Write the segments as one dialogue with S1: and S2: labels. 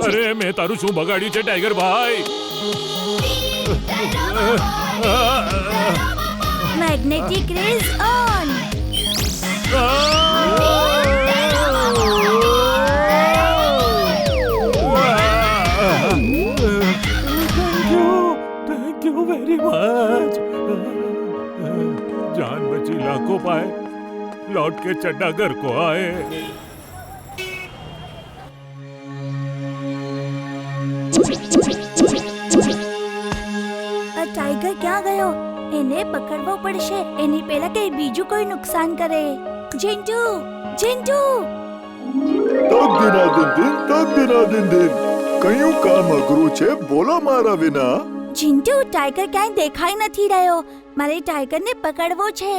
S1: અરે મેં તારું શું બગાડ્યું છે ટાઈગર ભાઈ?
S2: Magnetic rays on.
S1: Thank you very much. जान बची लाखों पाए, लौट के चड्डा घर को आए.
S2: આ ટાઈગર ક્યાં ગયો? એને પકડવો પડશે એની પહેલા કે બીજું કોઈ નુકસાન કરે. ચિંટુ, ચિંટુ.
S3: કયું કામ અઘરું છે? બોલો મારા વિના.
S2: ચિંટુ, ટાઈગર ક્યાંય દેખાઈ નથી રહ્યો. મારે ટાઈગરને પકડવો છે.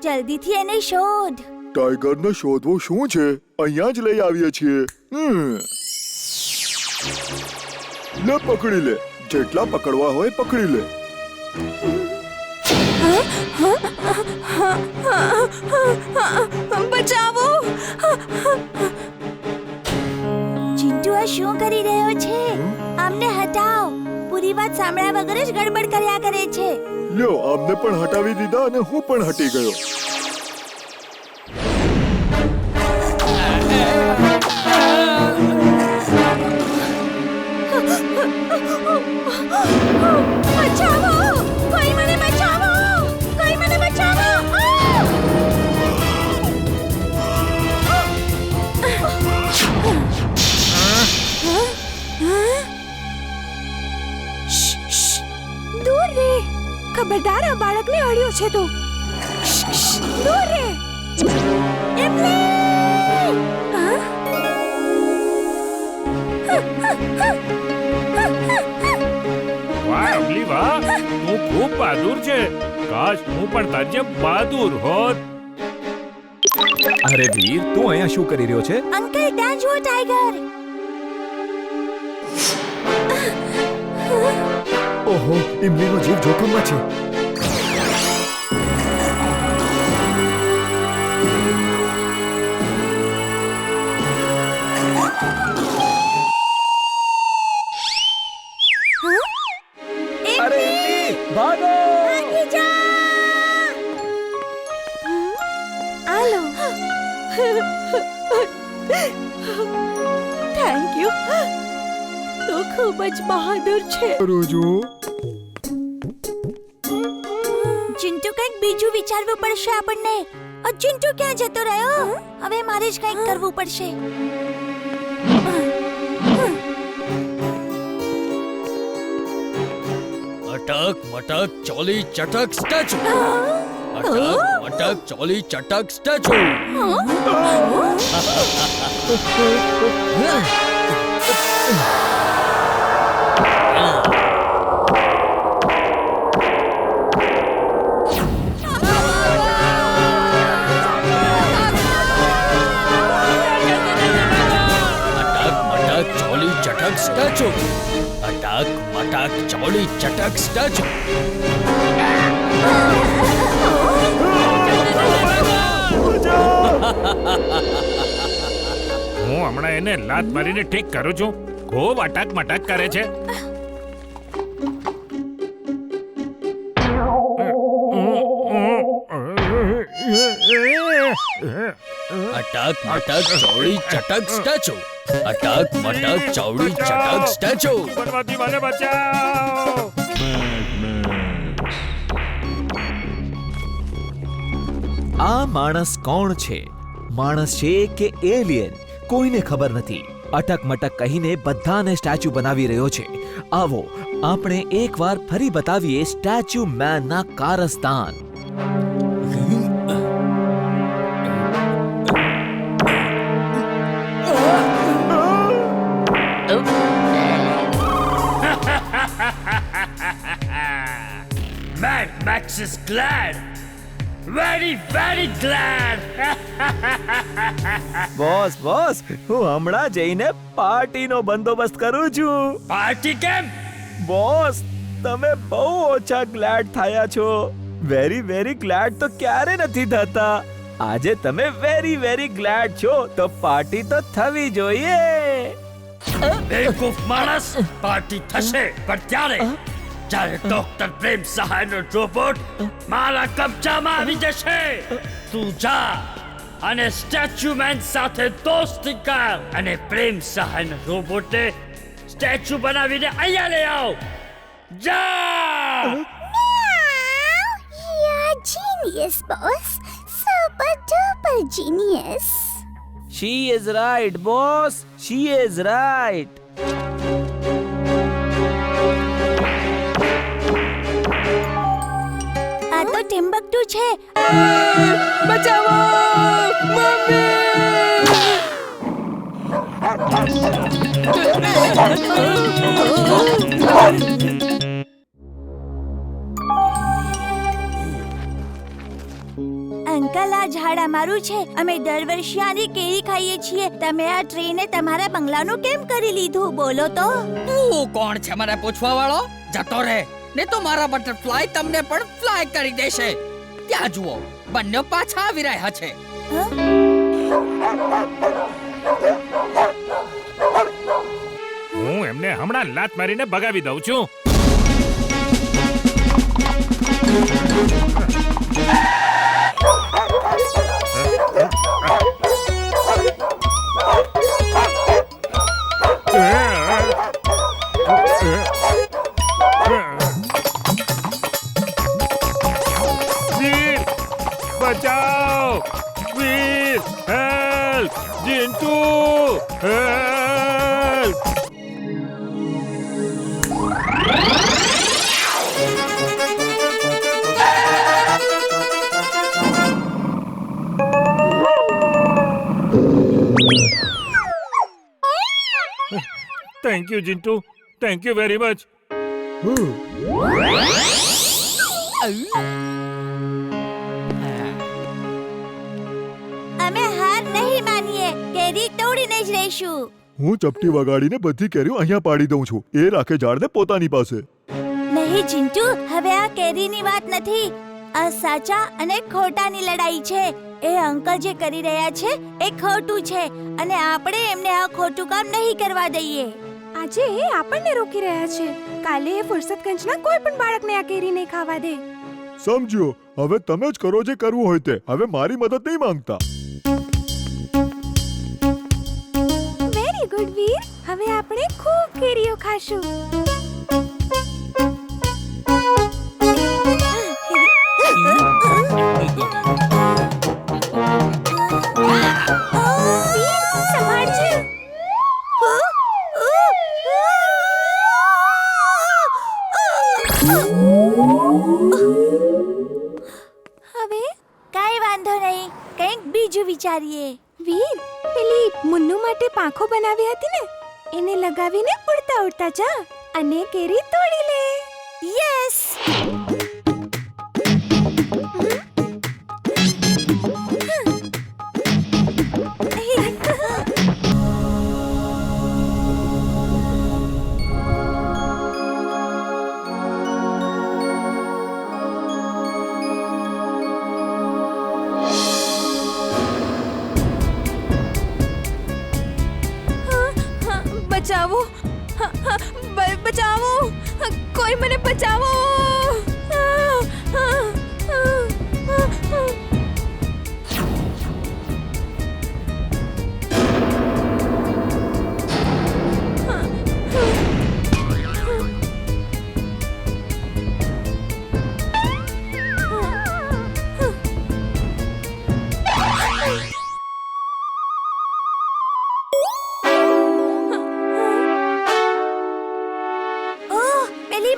S2: જલ્દીથી એને શોધ.
S3: ટાઈગરને શોધવું શું છે? અહીંયા જ લઈ આવીએ છીએ. લે પકડી લે. જેટલા પકડવા હોય પકડી લે.
S2: બચાવો. ચિંટુ આ શું કરી રહ્યો છે? આમને હટાવ. પૂરી વાત સાંભળ્યા વગર જ ગડબડ કર્યા કરે છે.
S3: લ્યો, આમને પણ હટાવી દીધા અને હું પણ હટી ગયો.
S2: બચાવો! કોઈ મને બચાવો! કોઈ મને બચાવો! દૂર રે! ખબરદાર, આ બાળકને અડ્યો છે તો. દૂર રે! એમલી!
S1: વાહ અમલી વાહ, તું ખૂબ બહાદુર છે. કાશ હું પણ તારી જેમ બહાદુર હોત.
S4: અરે વીર, તું અહીંયા શું કરી રહ્યો છે?
S2: અંકલ, ત્યાં જુઓ ટાઈગર.
S4: ઓહો, ઇમલીનો જીવ જોખમમાં છે. અરે ઇમલી, ભાગો!
S2: ભાગી જા! આલો. Thank you. તું ખૂબ જ બહાદુર છે.
S3: રોજો
S2: ચિંટુ, કંઈક બીજું વિચારવું પડશે આપણને. ચિંટુ ક્યાં જતો રહ્યો? હવે મારે જ કંઈક કરવું પડશે.
S5: અટક મટક ચોલી ચટક સ્ટેચ્યુ. અટક મટક ચોલી ચટક સ્ટેચ્યુ. સ્ટેચ્યુ. અટક મટક ચોલી ચટક સ્ટેચ્યુ.
S1: હું હમણાં એને લાત મારીને ઠીક કરું છું. ખૂબ અટક મટક કરે છે.
S5: અટક મટક ચોલી ચટક સ્ટેચ્યુ. અટક મટક ચોલી ચટક સ્ટેચ્યુ.
S1: બનવાથી મને બચાવ.
S4: આ માણસ કોણ છે? માણસ છે કે એલિયન? કોઈને ખબર નથી. અટક મટક કહીને બધાને સ્ટેચ્યુ બનાવી રહ્યો છે. આવો આપણે એકવાર ફરી બતાવીએ સ્ટેચ્યુ મેનના કારસ્તાન.
S5: Mad Max is glad. Very, very glad.
S4: Boss boss, હું હમણાં જઈને પાર્ટીનો બંદોબસ્ત કરું છું.
S5: પાર્ટી કેમ?
S4: બોસ, તમે બહુ ઓછા ગ્લેડ થયા છો. વેરી વેરી ગ્લેડ તો ક્યારે નથી થતા. આજે તમે વેરી વેરી ગ્લેડ છો તો પાર્ટી તો થવી જોઈએ.
S5: બેવકૂફ માણસ, પાર્ટી થશે પણ ત્યારે જ્યારે ડોક્ટર પ્રેમ સહાયનો રોબોટ મારા કબજામાં આવી જશે. તું જા અને સ્ટેચ્યુ મેન સાથે દોસ્તી કર અને પ્રેમ સહાયનો રોબોટને સ્ટેચ્યુ બનાવીને અહીંયા લઈ આવ. જા!
S2: You're genius, boss. Super duper genius.
S4: She is right, boss. She is right.
S2: આ તો ટિમ્બકટુ છે.
S4: બચાવો!
S2: અંકલ, આ ઝાડ અમારું છે. અમે દર વર્ષે આની કેરી ખાઈએ છીએ. તમે આ ટ્રીને તમારા બંગલાનું કેમ કરી લીધું? બોલો તો.
S5: તું કોણ છે મને પૂછવા વાળો? જતો રહે ને તો મારા બટરફ્લાય તમને પણ ફ્લાય કરી દેશે. ત્યાં જુઓ, બંને પાછા આવી રહ્યા છે.
S1: હું એમને હમણાં લાત મારીને ભગાવી દઉં છું. વીર, બચાવ! Veer, help! Jintu, help! Thank you, Jintu. Thank you very much.
S2: અમે હાર નહીં માનીએ. કેરી તોડીને જ રહીશું.
S3: હું ચપટી વગાડીને બધી કેરીઓ અહીંયા પાડી દઉં છું. એ રાખે ઝાડને પોતાની પાસે.
S2: નહીં ચિંટુ, હવે આ કેરીની વાત નથી. આ સાચા અને ખોટાની લડાઈ છે. એ અંકલ જે કરી રહ્યા છે એ ખોટું છે અને આપણે એમને આ ખોટું કામ નહીં કરવા દઈએ.
S6: આજે એ આપણને રોકી રહ્યા છે. કાલે એ ફુરસતગંજના કોઈ પણ બાળકને આ કેરી નહીં ખાવા દે.
S3: સમજ્યો? હવે તમે જ કરો જે કરવું હોય તે. હવે મારી મદદ નહીં માંગતા.
S6: વેરી ગુડ વીર. હવે આપણે ખૂબ કેરીઓ ખાશું.
S2: હવે કાઈ વાંધો નહીં, કંઈક બીજું વિચારીએ.
S6: વીર, પેલી મુન્નુ માટે પાંખો બનાવી હતી ને, એને લગાવીને ઉડતા ઉડતા જા અને કેરી તોડી લે.
S2: યસ!
S6: બચાવો! બચાવો! કોઈ મને બચાવો!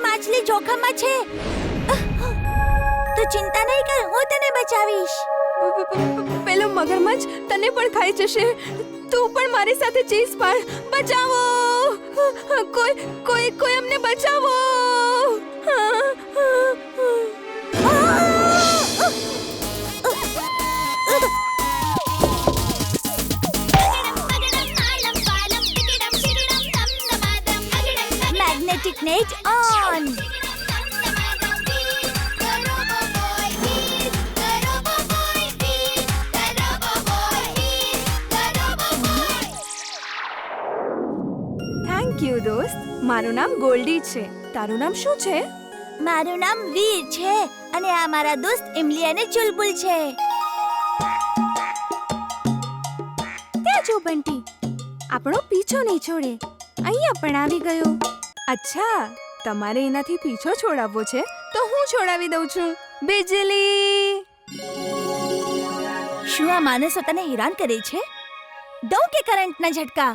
S2: માછલી જોખમમાં છે. તું ચિંતા નહીં કર, હું તને બચાવીશ.
S6: પેલો મગરમચ્છ તને પણ ખાઈ જશે. તું પણ મારી સાથે ચીઝ પાડ. બચાવો! કોઈ અમને બચાવો!
S2: Magnetic net on.
S6: Thank you દોસ્ત. મારું નામ ગોલ્ડી છે. તારું નામ શું છે?
S2: મારું નામ વીર છે અને આ મારા દોસ્ત ઇમલી અને ચુલબુલ છે.
S6: ત્યાં જો બંટી, આપણો પીછો નહીં છોડે. અહીંયા પણ આવી ગયો. અચ્છા, તમારે એનાથી પીછો છોડાવવો છે તો હું છોડાવી દઉં છું. બિજલી!
S2: શું આ માણસો તને હેરાન કરે છે? દઉં કે કરંટના ઝટકા?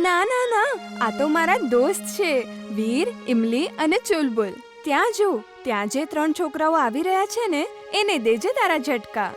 S6: ના ના ના, આ તો મારા દોસ્ત છે, વીર, ઇમલી અને ચુલબુલ. ત્યાં જો, ત્યાં જે 3 છોકરાઓ આવી રહ્યા છે ને, એને દેજે તારા ઝટકા.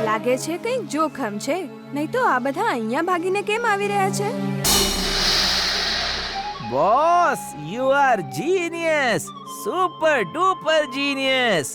S6: લાગે છે કંઈક જોખમ છે, નહીં તો આ બધા અહીંયા ભાગીને કેમ આવી રહ્યા છે?
S4: Boss, you are genius, super duper genius.